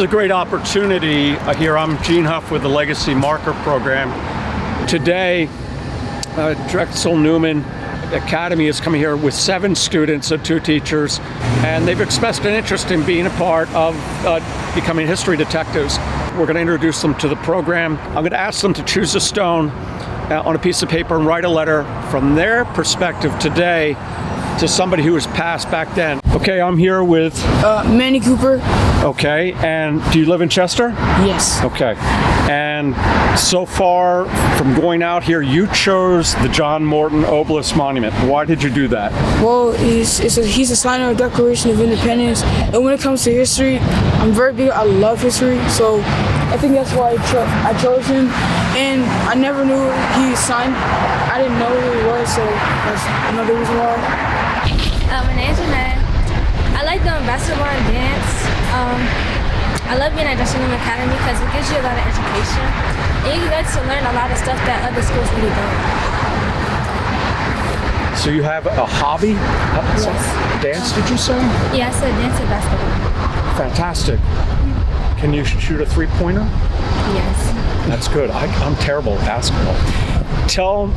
a great opportunity here. I'm Eugene Hough with the Legacy Marker Program. Today, Drexel Newman Academy is coming here with 7 students and 2 teachers, and they've expressed an interest in being a part of becoming history detectives. We're going to introduce them to the program. I'm going to ask them to choose a stone on a piece of paper and write a letter from their perspective today to somebody who was passed back then. Okay, I'm here with Manny Cooper. Okay, and do you live in Chester? Yes. Okay, and so far from going out here, you chose the John Morton Obelisk Monument. Why did you do that? Well, he's a sign of the Declaration of Independence, and when it comes to history, I'm very big. I love history, so I think that's why I chose him. And I never knew he signed. I didn't know who he was, so that's another reason why. My name's Renee. I like doing basketball and dance. I love being at Drexel Newman Academy because it gives you a lot of education. And you get to learn a lot of stuff that other schools really don't. So you have a hobby? Yes. Dance, did you say? Yeah, I said dance and basketball. Fantastic. Can you shoot a 3-pointer? Yes. That's good. I'm terrible at basketball. Tell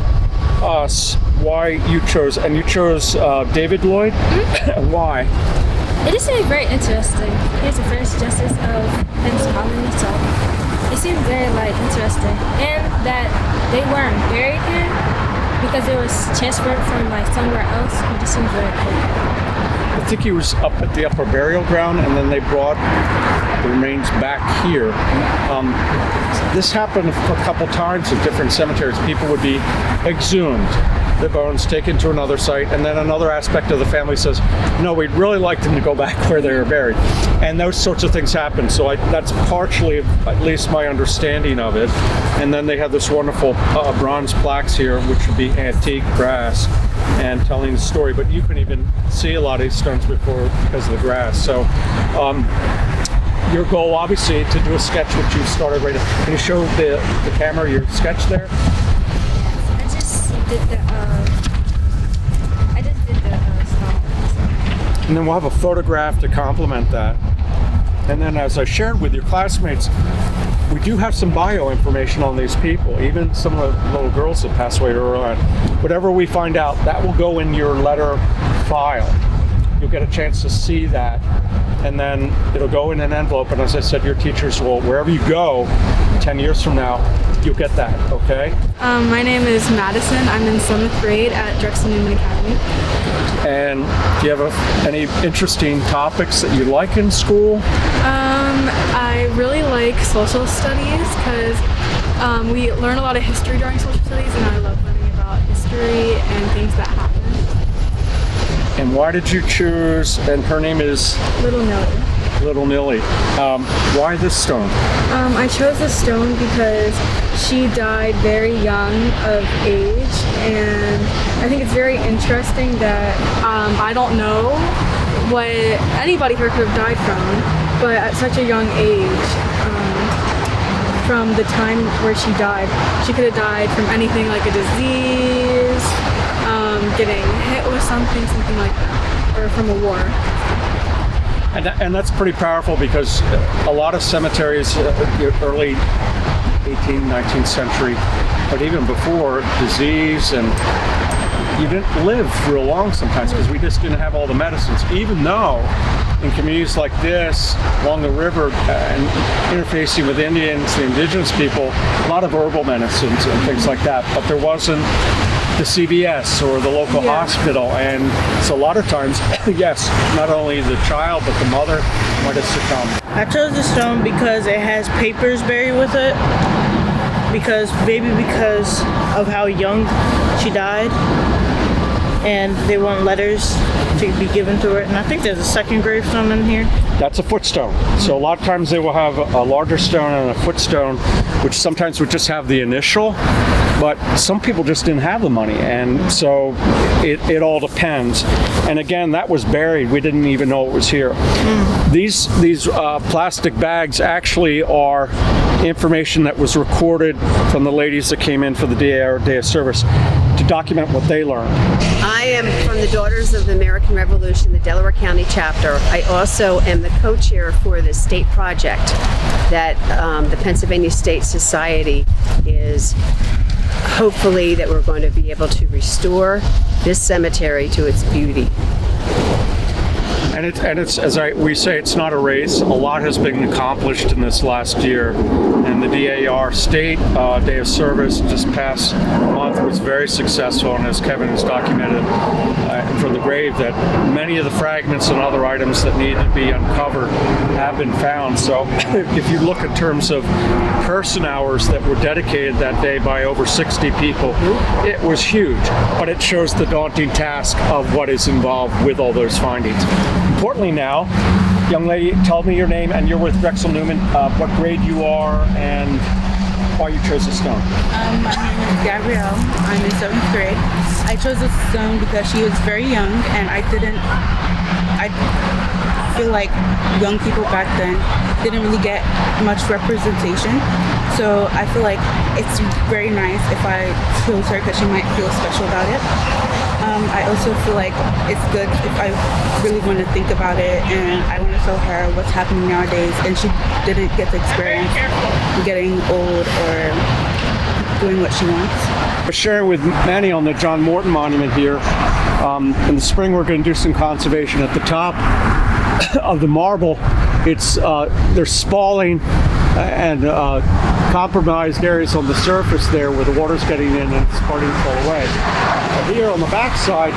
us why you chose David Lloyd. Why? It just seemed very interesting. He's the first justice of Penns Colony, so it seemed very interesting. And that they weren't buried here because it was transferred from somewhere else. It just seemed very cool. I think he was up at the Upper Burial Ground, and then they brought the remains back here. This happened a couple times at different cemeteries. People would be exhumed, the bones taken to another site, and then another aspect of the family says, no, we'd really like them to go back where they were buried. And those sorts of things happen. So that's partially, at least my understanding of it. And then they have this wonderful bronze plaques here, which would be antique brass and telling the story. But you can even see a lot of these stones before because of the grass. So your goal, obviously, to do a sketch, which you started right now. Can you show the camera your sketch there? I just did the stone. And then we'll have a photograph to complement that. And then, as I shared with your classmates, we do have some bio information on these people, even some of the little girls that passed away early on. Whatever we find out, that will go in your letter file. You'll get a chance to see that, and then it'll go in an envelope. And as I said, your teachers will, wherever you go 10 years from now, you'll get that, okay? My name is Madison. I'm in 7th grade at Drexel Newman Academy. And do you have any interesting topics that you like in school? I really like social studies because we learn a lot of history during social studies, and I love learning about history and things that happen. And why did you choose, and her name is? Little Nelly. Little Nilly. Why this stone? I chose this stone because she died very young of age, and I think it's very interesting that I don't know what anybody here could have died from, but at such a young age, from the time where she died, she could have died from anything like a disease, getting hit with something like that, or from a war. And that's pretty powerful because a lot of cemeteries, early 18th, 19th century, but even before, disease, and you didn't live real long sometimes because we just didn't have all the medicines. Even though in communities like this, along the river, and interfacing with Indians, the indigenous people, a lot of herbal medicines and things like that, but there wasn't the CVS or the local hospital, and so a lot of times, yes, not only the child but the mother might have succumbed. I chose the stone because it has papers buried with it, because of how young she died, and they want letters to be given to her. And I think there's a second gravestone in here. That's a footstone. So a lot of times they will have a larger stone and a footstone, which sometimes would just have the initial, but some people just didn't have the money, and so it all depends. And again, that was buried. We didn't even know it was here. These plastic bags actually are information that was recorded from the ladies that came in for the day of service. to document what they learned. I am from the Daughters of the American Revolution, the Delaware County chapter. I also am the co-chair for the state project that the Pennsylvania State Society is hopefully that we're going to be able to restore this cemetery to its beauty. And it's we say, it's not a race. A lot has been accomplished in this last year. And the DAR State Day of Service just past month was very successful. And as Kevin has documented from the grave, that many of the fragments and other items that need to be uncovered have been found. So if you look in terms of person hours that were dedicated that day by over 60 people, it was huge. But it shows the daunting task of what is involved with all those findings. Importantly now, young lady, tell me your name, and you're with Drexel Newman, what grade you are, and why you chose this stone. My name is Gabrielle. I'm in 7th grade. I chose this stone because she was very young, and I feel like young people back then didn't really get much representation. So I feel like it's very nice if I chose her because she might feel special about it. I also feel like it's good if I really want to think about it and I want to tell her what's happening nowadays, and she didn't get to experience getting old or doing what she wants. We're sharing with Manny on the John Morton Monument here. In the spring, we're going to do some conservation at the top of the marble. It's there's spalling and compromised areas on the surface there where the water's getting in and it's starting to fall away. But here on the back side,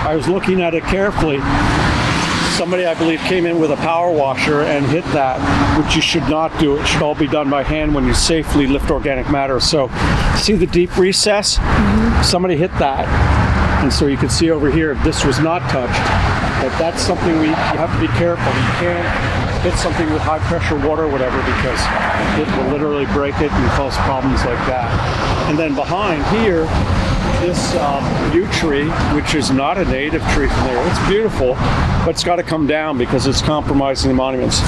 I was looking at it carefully. Somebody, I believe, came in with a power washer and hit that, which you should not do. It should all be done by hand when you safely lift organic matter. So, see the deep recess? Somebody hit that. And so you can see over here, this was not touched. But that's something you have to be careful. You can't hit something with high pressure water or whatever, because it will literally break it and cause problems like that. And then behind here, this yew tree, which is not a native tree from there. It's beautiful, but it's got to come down because it's compromising the monuments.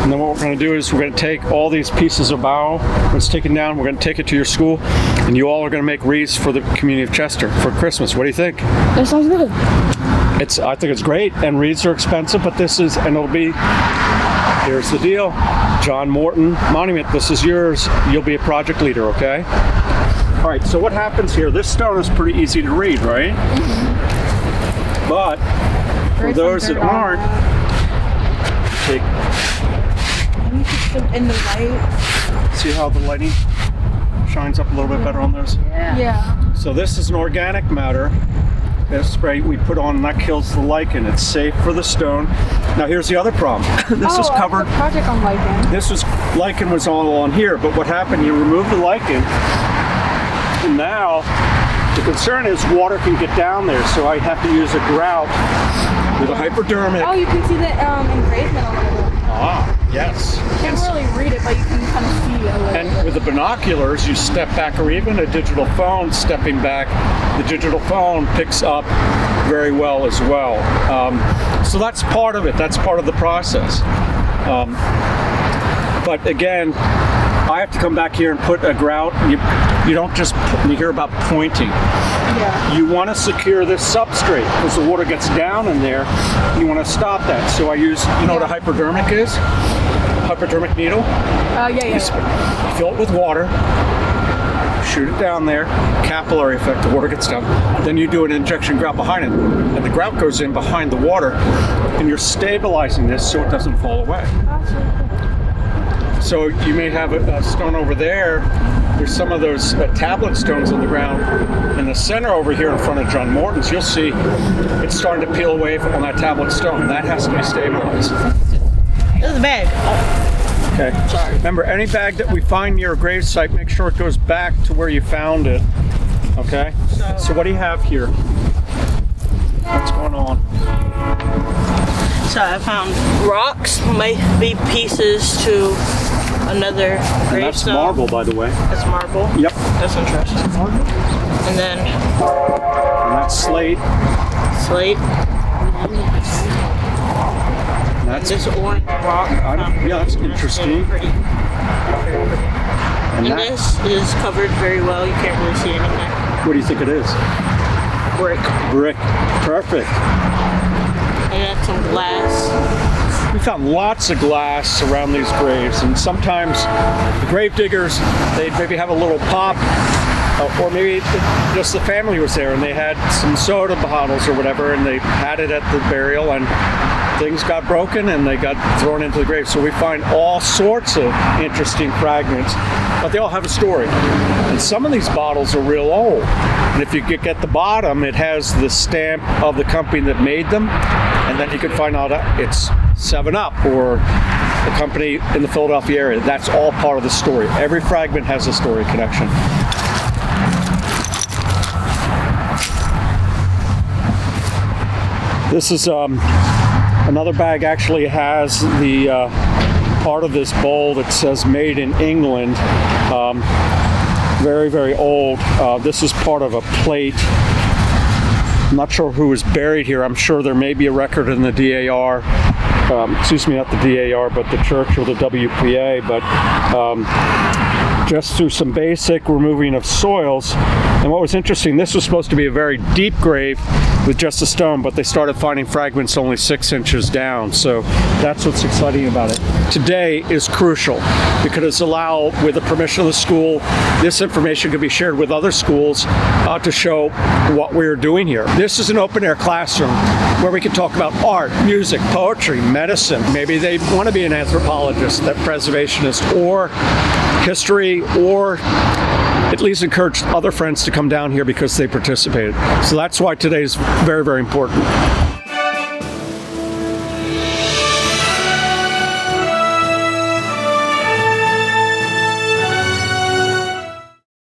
And then what we're going to do is we're going to take all these pieces of bough, when it's taken down, we're going to take it to your school, and you all are going to make wreaths for the community of Chester for Christmas. What do you think? That sounds good. I think it's great, and wreaths are expensive, but this is, and it'll be, here's the deal, John Morton Monument, this is yours. You'll be a project leader, okay? All right, so what happens here, this stone is pretty easy to read, right? But for those that aren't, take, In the light. see how the lighting shines up a little bit better on those? Yeah. So this is an organic matter. This spray we put on, and that kills the lichen. It's safe for the stone. Now here's the other problem. This is covered. Project on lichen. This was, lichen was all on here, but what happened, you remove the lichen, and now the concern is water can get down there, so I have to use a grout with a hypodermic. Oh, you can see the engravement a little bit. Ah, yes. Can't really read it, but you can kind of see a little And bit. with the binoculars, you step back, or even a digital phone stepping back, the digital phone picks up very well as well. So that's part of it. That's part of the process. But again, I have to come back here and put a grout. You don't just you hear about pointing. Yeah. You want to secure this substrate because the water gets down in there. You want to stop that. So I use, you know what a hypodermic is? Hypodermic needle. Yeah. Fill it with water. Shoot it down there, capillary effect, the water gets down. Then you do an injection grout behind it, and the grout goes in behind the water, and you're stabilizing this so it doesn't fall away. So you may have a stone over there. There's some of those tablet stones on the ground. In the center over here in front of John Morton's, you'll see it's starting to peel away from that tablet stone. That has to be stabilized. This is a bag. Okay. Sorry. Remember, any bag that we find near a grave site, make sure it goes back to where you found it. Okay? So what do you have here? What's going on? So I found rocks, might be pieces to another And that's gravestone. marble, by the way. That's marble. Yep. That's interesting. And then And that's slate. slate. And that's This orange rock. yeah, that's interesting. Pretty. and And that, this is covered very well. You can't really see anything. What do you think it is? Brick. Brick. Perfect. I got some glass. We found lots of glass around these graves, and sometimes the grave diggers, they'd maybe have a little pop, or maybe just the family was there and they had some soda bottles or whatever, and they had it at the burial, and things got broken and they got thrown into the grave. So we find all sorts of interesting fragments, but they all have a story. And some of these bottles are real old. And if you get the bottom, it has the stamp of the company that made them, and then you can find out it's 7-Up or the company in the Philadelphia area. That's all part of the story. Every fragment has a story connection. This is another bag. Actually has the part of this bowl that says made in England. Very, very old. This is part of a plate. I'm not sure who was buried here. I'm sure there may be a record in the DAR. Excuse me, not the DAR, but the church or the WPA. But just through some basic removing of soils. And what was interesting, this was supposed to be a very deep grave with just a stone, but they started finding fragments only 6 inches down. So that's what's exciting about it. Today is crucial because with the permission of the school, this information can be shared with other schools to show what we're doing here. This is an open air classroom where we can talk about art, music, poetry, medicine. Maybe they want to be an anthropologist, a preservationist, or history, or at least encourage other friends to come down here because they participated. So that's why today is very, very important.